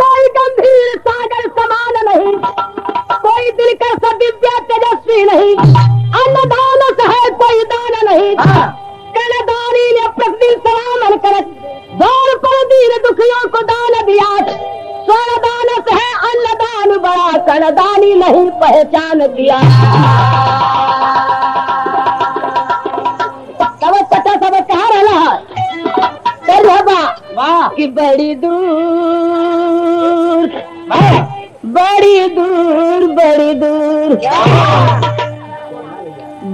कोई गंभीर सागर समान नहीं, कोई दिलकर सा दिव्य तेजस्वी नहीं, अन्नदान है कोई दान नहीं। कलदानी ने प्रतिदिन सलामन कर दौड़ पर दीन दुखियों को दान दिया। स्वरदान है अन्नदान बड़ा, कलदानी नहीं पहचान दिया। सबक पता सबक कहाँ रहना है कि बड़ी दूर बड़ी दूर बड़ी दूर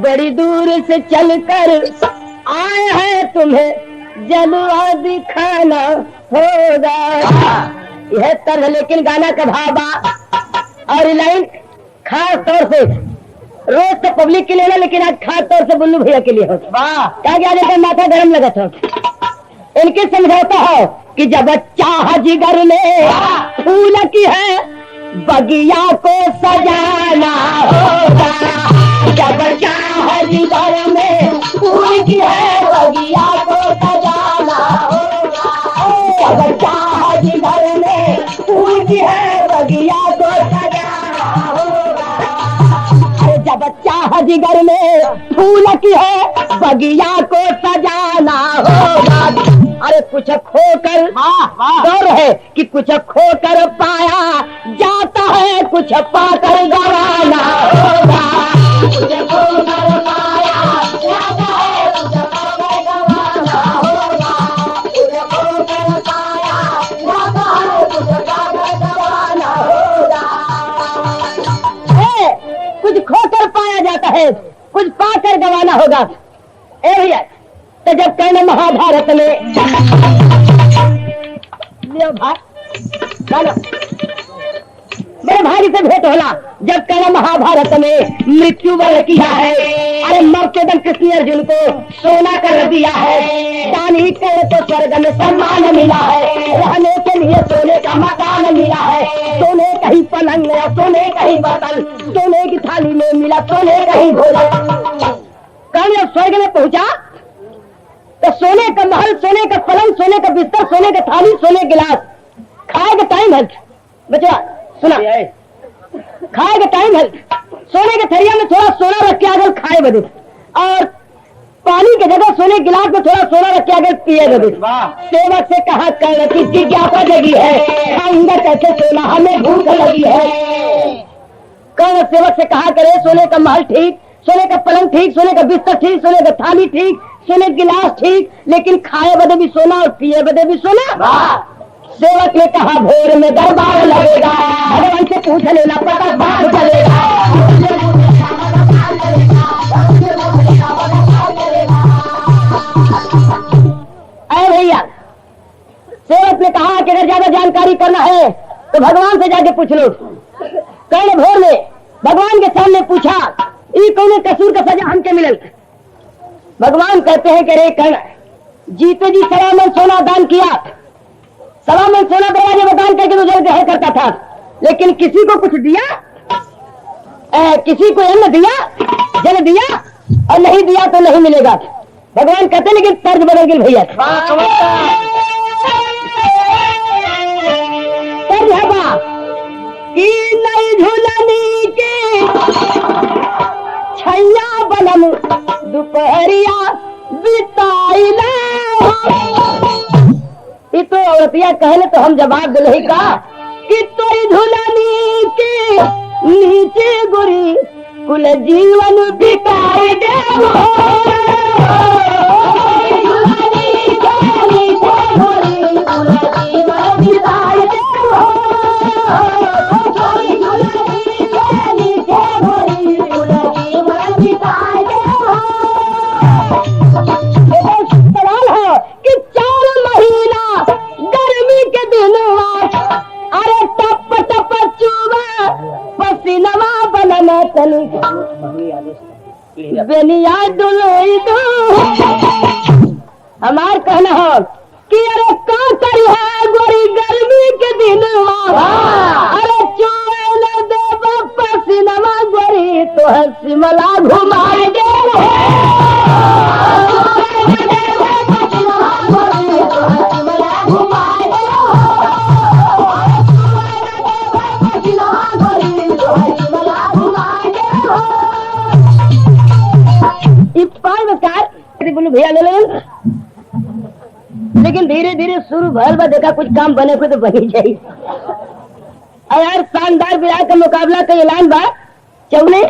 बड़ी दूर से चलकर आए हैं, तुम्हें जलवा दिखाना होगा। यह तर्ज लेकिन गाना का भावा और लाइन खास तौर से रोज तो पब्लिक के लिए ना, लेकिन आज खास तौर से बुल्लू भैया के लिए हो। क्या क्या जैसे माथा गर्म लगा था। इनके समझौता हो कि जब चाह जिगर में फूल की है बगिया को सजाना होगा। जब चाह जिगर में फूल की है बगिया को सजाना होगा। जब चाह जिगर में फूल की है बगिया को सजाना होगा। जब चाह जिगर में फूल की है बगिया को सजाना होगा। अरे कुछ खोकर डर है कि कुछ खोकर पाया जाता है, कुछ पाकर गवाना होगा। कुछ खोकर पाया जाता है, कुछ पाकर गवाना होगा। कुछ खोकर पाया जाता है, कुछ पाकर गवाना होगा। कुछ खोकर पाया जाता है, कुछ पाकर गवाना होगा। ए भैया तो जब कर्ण महाभारत में मेरे भाई से भेंट होला, जब कर्ण महाभारत में मृत्यु वर्ण किया है। अरे मरते दम कृष्ण अर्जुन को सोना कर दिया है। दानी कर्ण तो स्वर्ग में सम्मान मिला है। रहने के लिए सोने का मकान मिला है। सोने का ही पलंग या सोने का ही बर्तन, सोने की थाली में मिला सोने का ही भोजन। कर्ण स्वर्ग में पहुंचा तो सोने का महल, सोने का पलंग, सोने का बिस्तर, सोने का थाली, सोने का गिलास। खाए का टाइम है बच्चा, सुना खाए का टाइम है। सोने के थरिया में थोड़ा सोना रख के अगर खाए बदे, और पानी की जगह सोने गिलास में थोड़ा सोना रख के अगर पिए बदे। सेवक से कहा कर्ण की जिज्ञासा जगी है, खाऊंगा कैसे सोना, हमें भूख लगी है। कर्ण सेवक से कहा करे सोने का महल ठीक, सोने का पलंग ठीक, सोने का बिस्तर ठीक, सोने का थाली ठीक, सोने गिलास ठीक, लेकिन खाए बदे भी सोना और पिए बदे भी सोना। सेवक ने कहा भोर में दरबार लगेगा, भगवान से पूछ लेना पता बाहर चलेगा। अरे भैया सेवक ने कहा कि अगर ज्यादा जानकारी करना है तो भगवान से जाके पूछ लो। कर्ण भोर में भगवान के सामने पूछा, ये कौन कसूर का सजा हमके मिलल। भगवान कहते हैं कि रे कर्ण, जीते जी 1.25 मन सोना दान किया, 1.25 मन सोना दरवाजे में दान करके तुझे ग्रहण करता था, लेकिन किसी को कुछ दिया, किसी को अन्न दिया, जल दिया, और नहीं दिया तो नहीं मिलेगा। भगवान कहते हैं लेकिन तर्ज बदल गई भैया। तर्ज है बा कि नहीं झूलनी के छैया बलम दोपहरिया बिताइला। तो औरतिया कहले तो हम जवाब दिले का कि तोरी झूलनी के नीचे गुरी कुल जीवन बिताई देबो। हमार कहना हो कि अरे का करी है गोरी गर्मी के दिन, अरे चोए न दे पसीना गोरी तो है शिमला घुमाए दे। धिया ले लेन। लेकिन धीरे धीरे शुरू भर बा, देखा कुछ काम बने को तो बनी जाए। और यार शानदार विराह का मुकाबला का ऐलान बा। चौने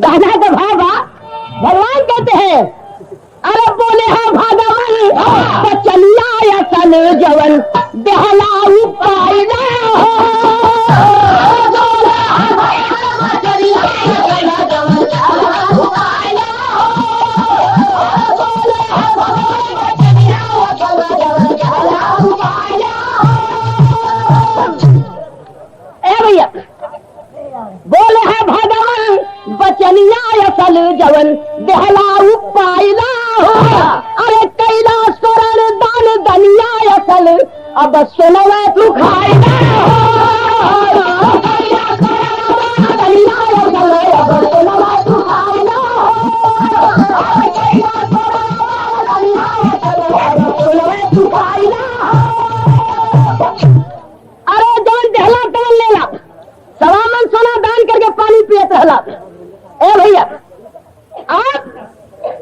गाना का भाव बा। भगवान कहते हैं अरे बोले हाँ भागवन बचनिया या सन जवन दहलाऊ पाइला भैया बोले है भगवान बचनिया असल जवन दहलाऊ पाइला अरे कैलाश करण दान दनिया असल अब सुनवा तू खाइला अरे जवन दहला तवन लेला सवामन सोना दान करके पानी पियत रहला। ए भैया आप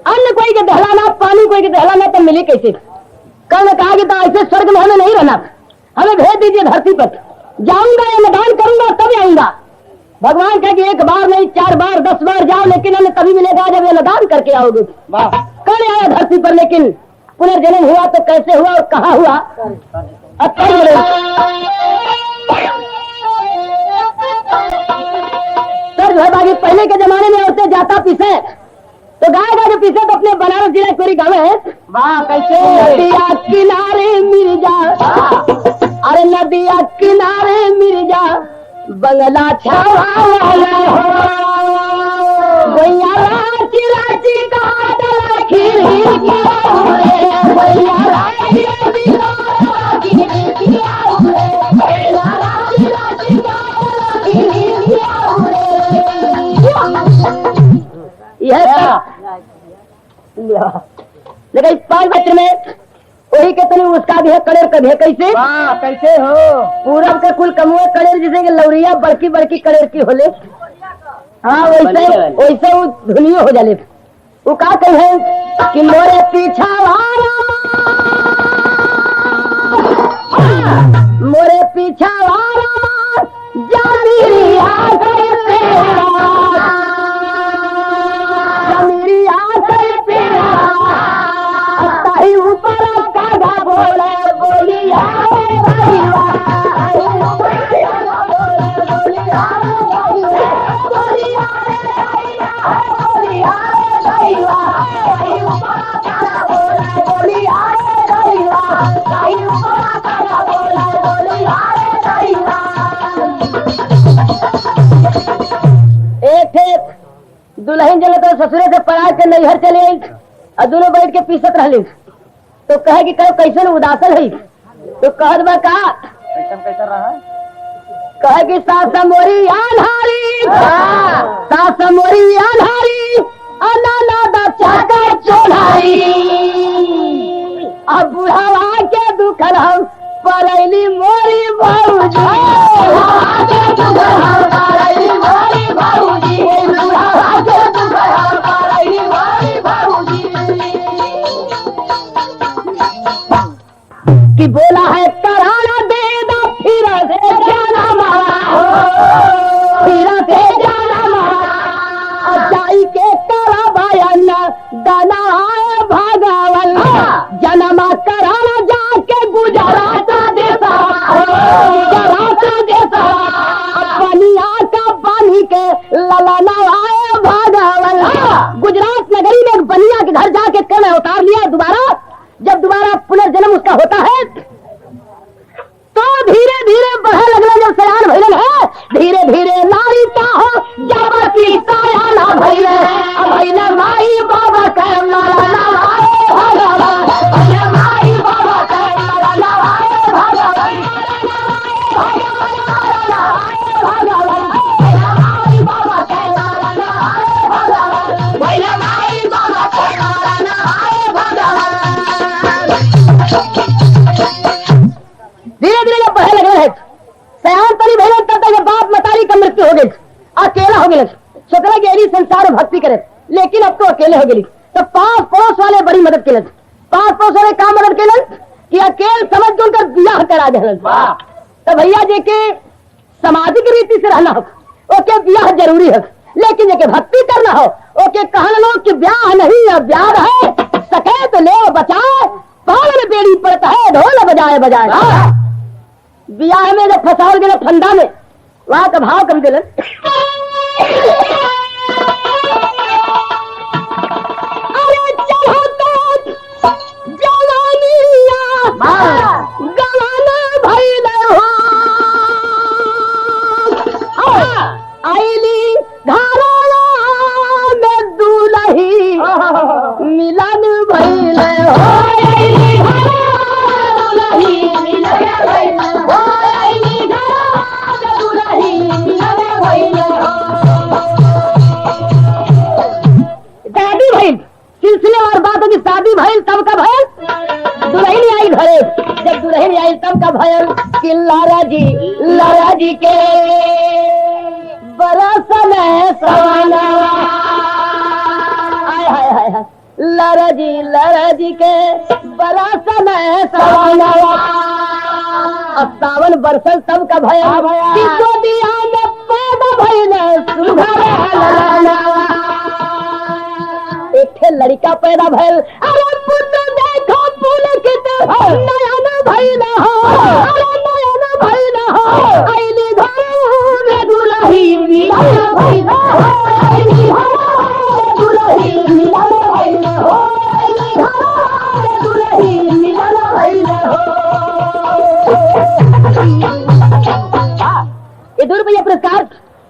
अन्न कोई के दहलाना पानी कोई के दहलाना तो मिली कैसे? कल कहा कि तो ऐसे स्वर्ग में हमें नहीं रहना, हमें भेज दीजिए धरती पर, जाऊंगा या मैं दान करूंगा तब आऊंगा। भगवान कहे कि एक बार नहीं 4 बार 10 बार जाओ, लेकिन हमें तभी मिलेगा जब ये दान करके आओगे। कल आया धरती पर, लेकिन पुनर्जन्म हुआ तो कैसे हुआ और कहाँ हुआ? बाकी पहले के जमाने में औरतें जाता पीछे तो गाय गा के पीछे तो अपने बनारस जिला कोरी गाँव है। वाह कैसे नदिया किनारे मिर्जा, अरे नदिया किनारे मिर्जा बंगला छावा वाला भैया राची राची का खीरी भैया राची राची लेकिन इस 5 बच्चे में वही कहते नहीं उसका भी है कड़ेर का भी है। कैसे कैसे हो? पूरब के कुल कमुए कड़ेर जैसे कि लौरिया बड़की बड़की कड़ेर की होले। हाँ वैसे वैसे वो धुनियो हो जाले। वो का कहे कि मोरे पीछा मोरे पीछा दुल्हन जल तो ससुरे से पढ़ा के नैहर चले आई और दोनों बैठ के पीसत रहली। तो कहे कि कैसे उदासन है? तो कहत बा का कैसा रहा? कहे कि सास मोरी आधारी सास मोरी आधारी अनादा चाका चोलाई अब बुढ़ावा के दुखल हम पलैली मोरी भौजी कि बोला है कराना दे दो फिर से जाना फिर से जाना अचाई के करा बयान दाना भागवल जनमा कराना जाके गुजरात देता पनिया का पानी के ललाना आए भागवल। गुजरात नगरी में एक बनिया के घर जाके कल उतार लिया दोबारा। जब दोबारा पुनर्जन्म उसका होता है तो धीरे धीरे बढ़े लगना। जब सयान भैरन है धीरे धीरे नारी हो जब की सायाना भैले भैले माई बाबा के लाला माई बाबा में भक्ति करे, लेकिन अब तो अकेले हो गई। तो 5 पड़ोस वाले बड़ी मदद के 5 पड़ोस वाले काम मदद के कि अकेले समझ के उनका ब्याह करा दे। तो भैया जी के सामाजिक रीति से रहना हो, ओके ब्याह जरूरी है, लेकिन जेके भक्ति करना हो ओके कहना लो कि ब्याह नहीं है, ब्याह है सके तो ले बचाए, पाल में बेड़ी पड़ता है ढोल बजाए बजाए। ब्याह में जब फंसाओ गए फंदा में, वहां का भाव कभी दिलन। अरे चलो तो जवानिया गवाना भाई हो आईली घराना में दूल्ही मिलन भइल हो आईली घराना दूल्ही मिलन भइल हो आईली घराना दूल्ही मिलन भइल हो। शादी भइल, सिलसिलेवार बात होगी, शादी भइल तब का भइल दुल्हन आई घरे, जब दुल्हन आई तब का भइल कि लारा जी के बरस में सवाना हाय लारा जी के बरस में सवाना। अब सावन बरसल तब का भया कि गोदिया में पैदा भइल एक ठे लड़का पैदा भइल। अरे पुत्र देखो पुलकित नयन भइल हो, अरे नयन भइल हो आईली घर में दुल्ही मिलन भइल हो आईली घर में दुल्ही मिलन भइल हो आईली घर में दुल्ही मिलन भइल हो। ये ₹2 पुरस्कार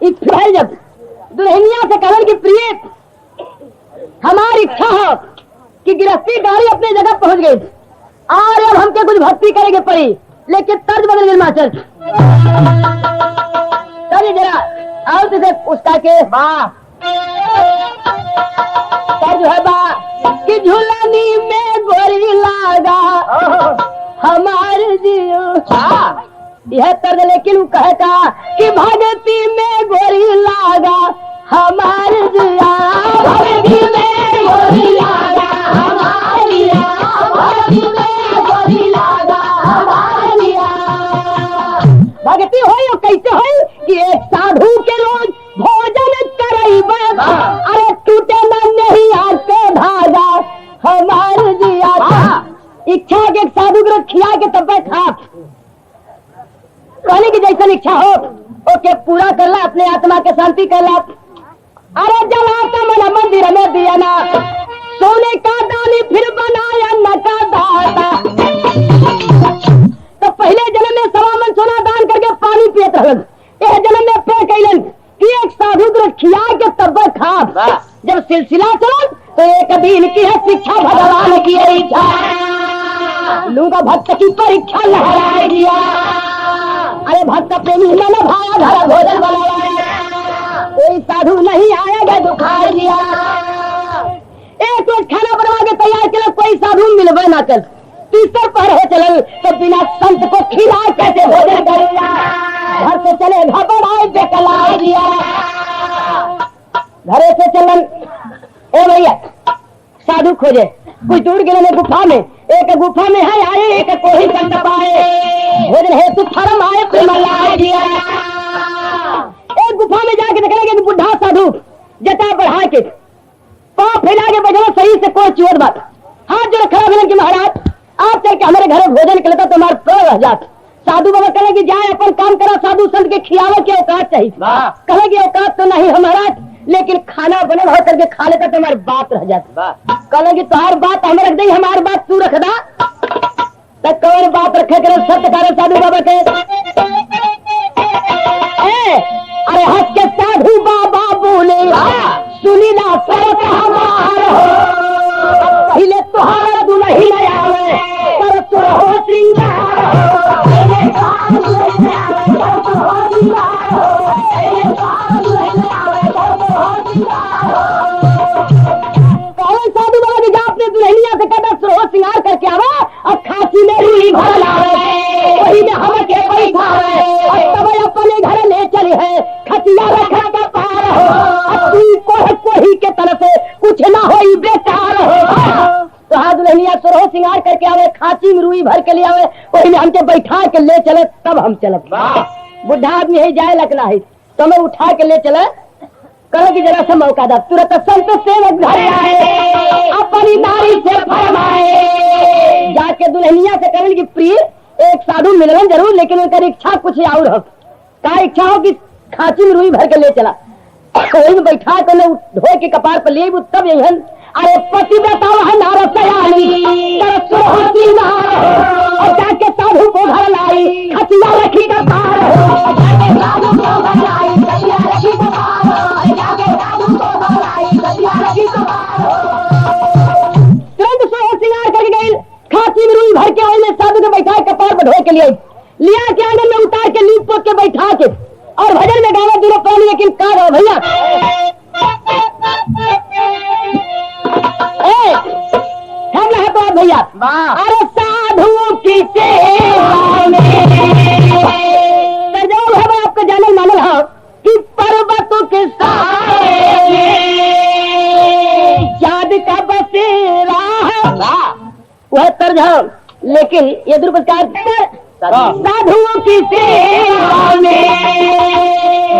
फिर जब दुल्हनिया से कहन की प्रिय हमारी इच्छा हो कि गृहस्थी गाड़ी अपने जगह पहुंच गई और अब हमके कुछ भक्ति करेंगे पड़ी, लेकिन तर्ज बदल गई मास्टर। चलिए जरा और तुझे उसका के तर्ज है बा कि झूलनी में गोरी लागा हमारे जियो यह तर्ज, लेकिन वो कहता कि भगती में गोरी लागा हमारे जिया भगती में गोरी लागा हमारे जिया भगती में गोरी लागा हमारे जिया। भगती हो या कैसे हो कि एक साधु के रोज भोजन करैबे, अरे टूटे ना नहीं आके धागा हमारे जिया। इच्छा के एक साधु के खिया के तब खा कहने की जैसा इच्छा हो ओके पूरा कर ला, अपने आत्मा के शांति कर ला। अरे जलाता मन मंदिर में दिया ना सोने का दानी फिर बनाया न का दाता। तो पहले जन्म में 1.25 मन सोना दान करके पानी पियत रहलन, यह जन्म में पे कैलन कि एक साधु को खिया के तब खा। जब सिलसिला चला तो एक दिन की है शिक्षा भगवान की इच्छा, लूंगा भक्त की परीक्षा लहराए दिया। अरे भक्त प्रेमी मन भाया घर भोजन बनाया, कोई साधु नहीं आएगा तो खा लिया। एक रोज खाना बनवा के तैयार किया, कोई साधु मिलवे ना कर। तीसरे पर हो चल तो बिना संत को खिला कैसे भोजन करेगा, घर से चले घबराए बेकलाए दिया। घरे से चलन ए भैया साधु खोजे, कुछ दूर गिरे गुफा में, एक गुफा में है आए एक कोई कंठ पाए, भोजन हेतु फरम आए प्रेमलाए दिया। एक गुफा में जाके देखने कि बुढ़ा साधु जटा बढ़ा के पाँव फैला के बैठा सही से कोई चोर बात हाथ जो खड़ा मिले कि महाराज आप चल के हमारे घर भोजन के लेता तो हमारे प्राण रह जात। साधु बाबा कहे कि जाए अपन काम करा, साधु संत के खियावे की औकात चाहिए। कहे कि औकात तो नहीं है महाराज, लेकिन खाना बने भर करके खा लेता तो हमारी बात रह जाती। कहे कि तुम्हारी बात हमें रख दी, हमारी बात तू रख दा। तब कौन बात रखे करे सत्य करे साधु बाबा के। अरे हंस के साधु बाबा बोले सुनीला सरत हमार हो, पहले तुहारा दुल्ही न आवे पर तो हो श्रृंगार साधु बाबा की जा अपने दुल्हनिया से कहता सुरहो श्रृंगार करके आवे और खांसी में रूही घर लावे, वही में हम के पैसा है और तब अपने घर ले चले है खतिया रखा का पार हो। कोई दुल्हनिया सुरहो सिंगार करके आवे, खांची में रुई भर के ले आवे, वही में हमके बैठा के ले चले, तब हम चलब। बुढ़ा आदमी है जाए लगना है तो मैं उठा के ले चले, कहे कि जरा सा मौका दा। तुरंत संत सेवक घर आए, अपनी नारी से फरमाए, जाके दुल्हनिया से करें कि प्रिय एक साधु मिलन जरूर, लेकिन उनका इच्छा कुछ और हो। का इच्छा हो कि खांची में रुई भर के ले चला, वही में बैठा कर धो के कपार पर ले, तब यही अरे पति बताओ है नारा सयानी और जाके साधु को घर लाई, खतिया रखी का पार तुरंत सोहो सिंगार करके गई, खांची में रुई भर के वही में साधु को बैठा कपार पर धो के लिए लिया के आंगन में उतार के लीप पोत के बैठा के और भजन में गावे दूर पानी। लेकिन का गाओ भैया है तो भैया, अरे साधु की सेवा में सजाओ है आपका जानल मानल हो कि पर्वतों के सारे याद का बसेरा है वह तर्ज है। लेकिन ये दुर्पकार साधुओं की सेवा में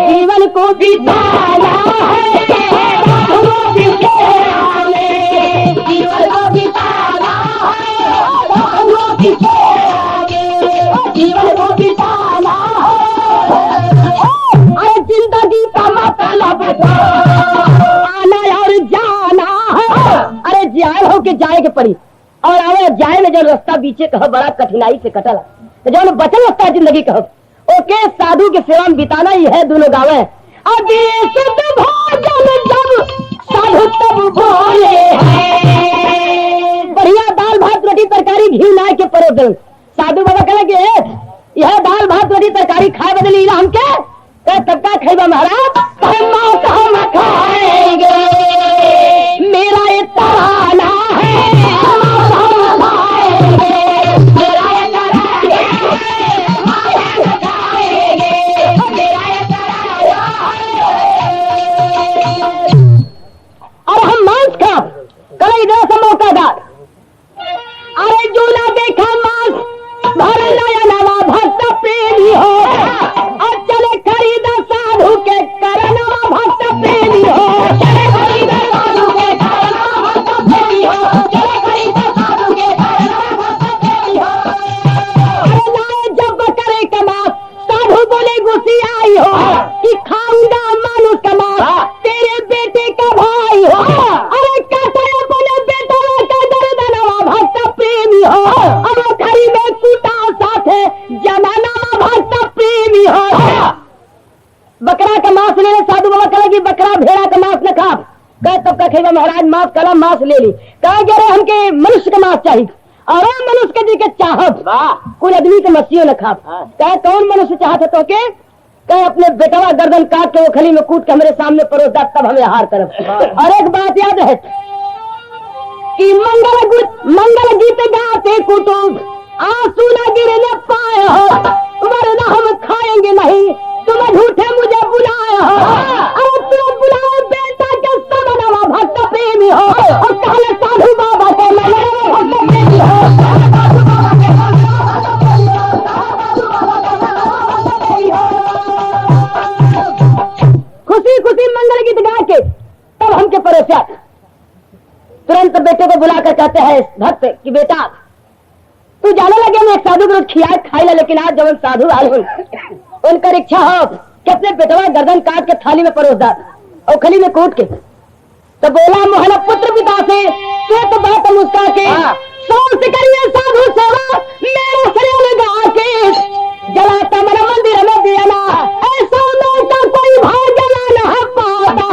जीवन को बिताना है, साधुओं की सेवा में जीवन को बिताना है, साधुओं की सेवा में जीवन को बिताना है। अरे जिंदगी का मतलब आना और जाना है, अरे जाए हो के जाए के पड़ी और आवे जाए में जो रास्ता बीचे कहो बड़ा कठिनाई से कटला, जो बचल लगता है जिंदगी कहो ओके साधु के सेवा में बिताना ही है। दोनों गावे अभी शुद्ध भोजन जब साधु तब भोले बढ़िया दाल भात रोटी तरकारी घी ना के परोस। साधु बाबा कहे कि यह दाल भात रोटी तरकारी खाए बदली हमके तब का खेबा महाराज हम खाएंगे, मेरा ये तराना है और हम मांस खा कल इधर से मौकादार। अरे जो ना देखा मांस भर नया नवा भक्त प्रेमी हो और चले खरीदा साधु के करनवा भक्त प्रेमी हो, चले खरीदा साधु के करनवा भक्त प्रेमी हो, चले खरीदा साधु के करनवा भक्त प्रेमी हो। अरे लाए जब करे कमास साधु बोले गुस्सी आई हो कि खाऊंगा मानुष का मांस तेरे बेटे का भाई हो। अरे कहते बोले बेटा का दर्दनवा भक्त प्रेमी हो, अरे खरी में कूटा साथे जमाना भक्त प्रेमी हो। बकरा का मांस ले ले, साधु बाबा कहे कि बकरा भेड़ा का मांस न खा। कह तब का खेगा महाराज मांस कला मांस ले ली। कहे कि अरे हमके मनुष्य का मांस चाहिए और मनुष्य जी के चाहत कोई आदमी के मछलियों न खा। कहे कौन मनुष्य चाहत है तो के कहे अपने बेटवा गर्दन काट के वो खली में कूट के हमारे सामने परोस दा तब हमें हार तरफ। और एक बात याद है कि मंगल गीत गाते कुटुंब आंसू न गिरने पाए हो, वरना हम खाएंगे नहीं, तुम झूठे मुझे बुलाए हो। अरे तुम बुलाए बेटा के समनवा भक्त प्रेमी हो और कहले साधु बाबा के भक्त प्रेमी हो। खुशी खुशी मंगल गीत गा के तब हमके परोसा। तुरंत बेटे को बुलाकर कहते हैं भक्त कि बेटा तू जाने लगे मैं एक साधु को खिया खाई, लेकिन आज जब साधु आए उनका इच्छा हो कि अपने बेटवा गर्दन काट के थाली में परोस दा और खली में कूट के। तो बोला मोहन पुत्र पिता से तो बात मुस्का के सोच करिए साधु सेवा मेरा शरीर लगा के जलाता मेरा मंदिर में दिया ना ऐसा का कोई भाग ना पाता।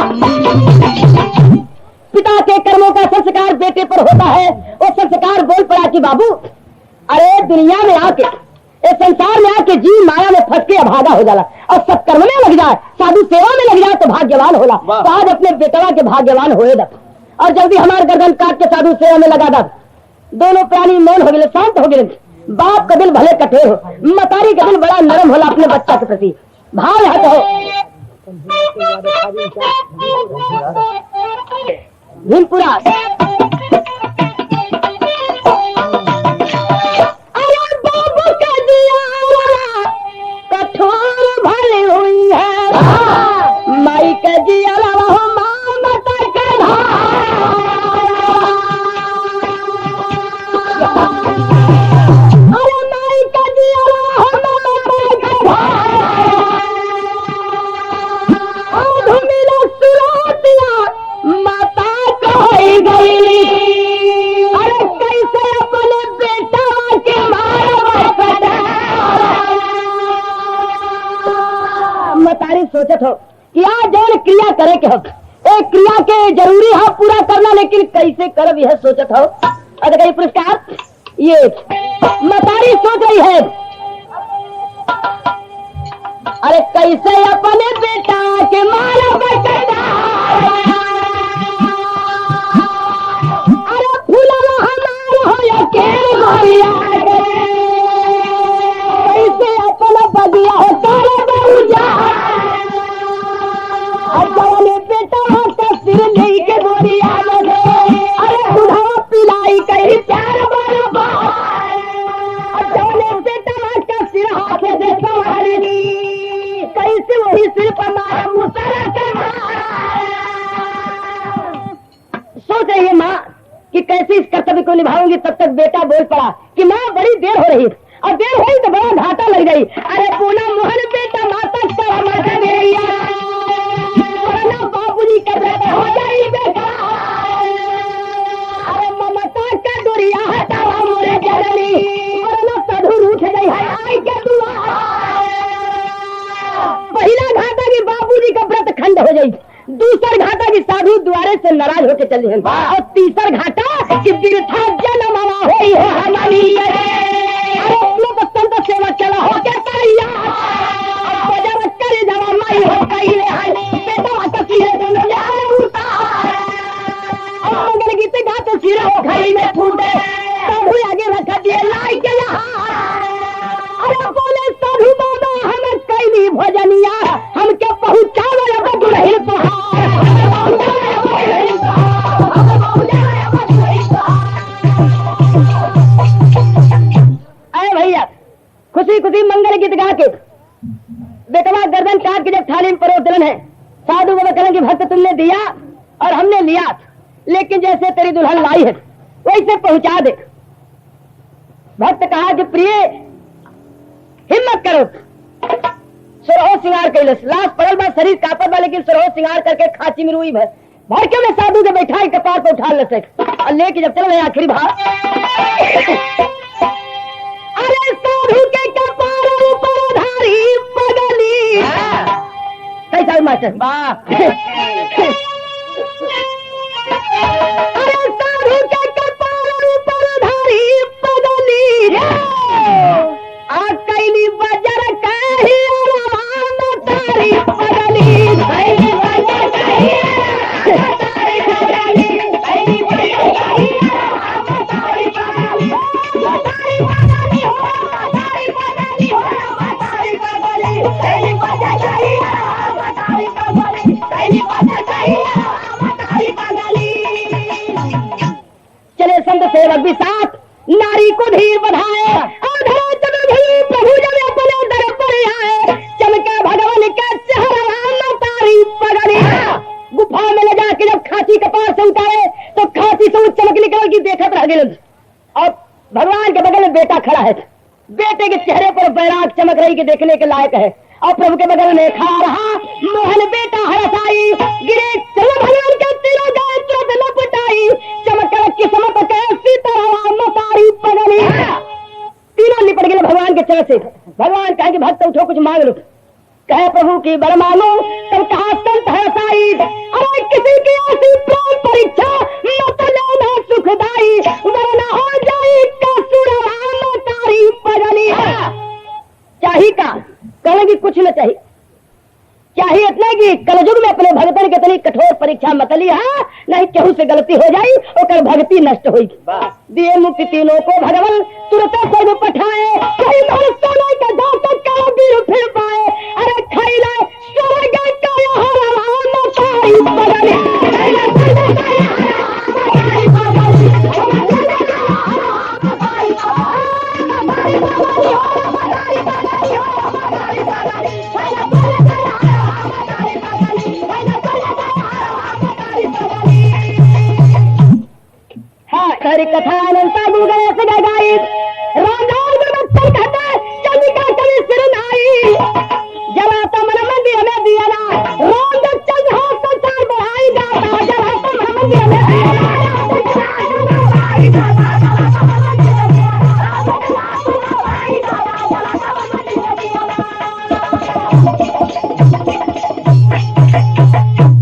पिता के कर्मों का संस्कार बेटे पर होता है। वो संस्कार बोल पड़ा कि बाबू अरे दुनिया में आके इस संसार में आके जी माया में फंस के अभागा हो जाला और सत्कर्म में लग जाए साधु सेवा में लग जाए तो भाग्यवान होला। तो आज अपने बेटवा के भाग्यवान होए दा और जल्दी हमारे गर्दन काट के साधु सेवा में लगा दा। दोनों प्राणी मौन हो गए, शांत हो गए। बाप का दिल भले कठोर हो, मतारी का दिल बड़ा नरम होला अपने बच्चा के प्रति। भाव यहाँ तो भीमपुरा सोचत हो कि आज जौन क्रिया करे के हो एक क्रिया के जरूरी है पूरा करना, लेकिन कैसे करब यह सोचत हो। और कई पुरस्कार ये मतारी सोच रही है, अरे कैसे अपने बेटा के मारा बेटा, अरे फूला हमारा हो या के गोरिया, कैसे अपना बदिया हो तारे बहुजा, अपने बेटा का सिर लेके गोरिया लगे, अरे बुढ़ावा पिलाई कहीं प्यार बना, अपने बेटा का सिर हाथ से संभाली, कैसे वही सिर पर मारा मुसरा के मारा। सोच रही है माँ कि कैसे इस कर्तव्य को निभाऊंगी, तब तक बेटा बोल पड़ा कि माँ बड़ी देर हो रही है, और देर हुई तो बड़ा घाटा लग गई। अरे पूना मोहन बेटा माता का माता मेरिया, बाबूजी का बेटा हो जाए बेटा, अरे ममता का डोरिया हटावा मोरे जननी, वरना साधु रूठ गई है आई के दुआ। पहला घाटा की बाबूजी का व्रत खंड हो गई, दूसरा घाटा की साधु द्वारे से नाराज होकर चली है, और तीसरा घाटा कि बिरथा जन्म होई हो हमारी, अरे लोग संत सेवा चला हो के तैयार, बजार करे जवा माई हो कई है बेटा कसी है दुनिया उतार, और मंगल गीत गाते सिर हो खरी में फूटे, साधु आगे रखा दिए लाई के यहाँ, अरे बोले साधु बाबा हमें कैली भजनिया, हम क्या पहुँचावे दुल्हन तुहार, अरे भैया खुशी खुशी मंगल गीत गा के बेटवा गर्दन काट के जब थाली में परोस दिलन है, साधु बाबा कहें कि भक्त तुमने दिया और हमने लिया, लेकिन जैसे तेरी दुल्हन लाई है वैसे पहुंचा दे। भक्त कहा कि प्रिय हिम्मत करो, सुरहो सिंगार कैलस, लाश पड़ल बा शरीर कापत बा, लेकिन सुरहो सिंगार करके खाची में रुई भर के में साधु के बैठा कपार पर उठा लेते और लेके जब चल रहे आखिरी भाग, अरे साधु के कपार ऊपर धारी पगली, कैसा मास्टर अरे साधु के कपार ऊपर धारी पगली, आ कैली बजर कही रवान तारी पगली, कैली बजर कही तारी पगली, कैली बजर कही तारी पगली, तारी पगली हो तारी पगली हो तारी पगली, कैली बजर कही तारी पगली, कैली बजर कही तारी पगली। चले संत सेवक भी साथ नारी को धीर बढ़ाए, प्रभु जब अपने दर पर आए, चमके भगवान का चेहरा तारी पगली, गुफा में ले जाके जब खांसी कपार से उतारे तो खांसी से चमक निकल की देखत रह गए, और भगवान के बगल में बेटा खड़ा है, बेटे के चेहरे पर बैराग चमक रही के देखने के लायक है, और प्रभु के बगल में खा रहा मोहन बेटा हरसाई, गिरे चलो भगवान के तीनों गाय तुरंत लपटाई, चमक किस्मत के सीताराम तारी पगली, तीनों निपट गए भगवान के चरण से। भगवान कहे कि भक्त उठो कुछ मांग लो, कहे प्रभु की बर मांगो, तब कहा संत हरसाई, अरे किसी की ऐसी प्राण परीक्षा मत लेना सुखदाई, वरना हो जाए कसुरवान तारी पगली। चाहिए का कहेंगे कुछ न चाहिए, चाहिए इतना कि कलयुग में अपने भगतन के इतनी कठोर परीक्षा मत लिया, नहीं केहू से गलती हो जाई और भक्ति नष्ट होगी। दिए मुक्ति तीनों को भगवान तुरंत स्वर्ग पठाए, कहीं सोने का जातक का वीर फिर पाए, अरे खैला स्वर्ग का यहाँ तारी पगली, हरि कथा अनंता गुगल से गाई, राम बत्तर कहता चंद्रिका कवि सिर नाई, जलाता मन मंदिर में दिया ना, राम जब चल रहा संसार बढ़ाई जाता, जलाता मन मंदिर में दिया ना।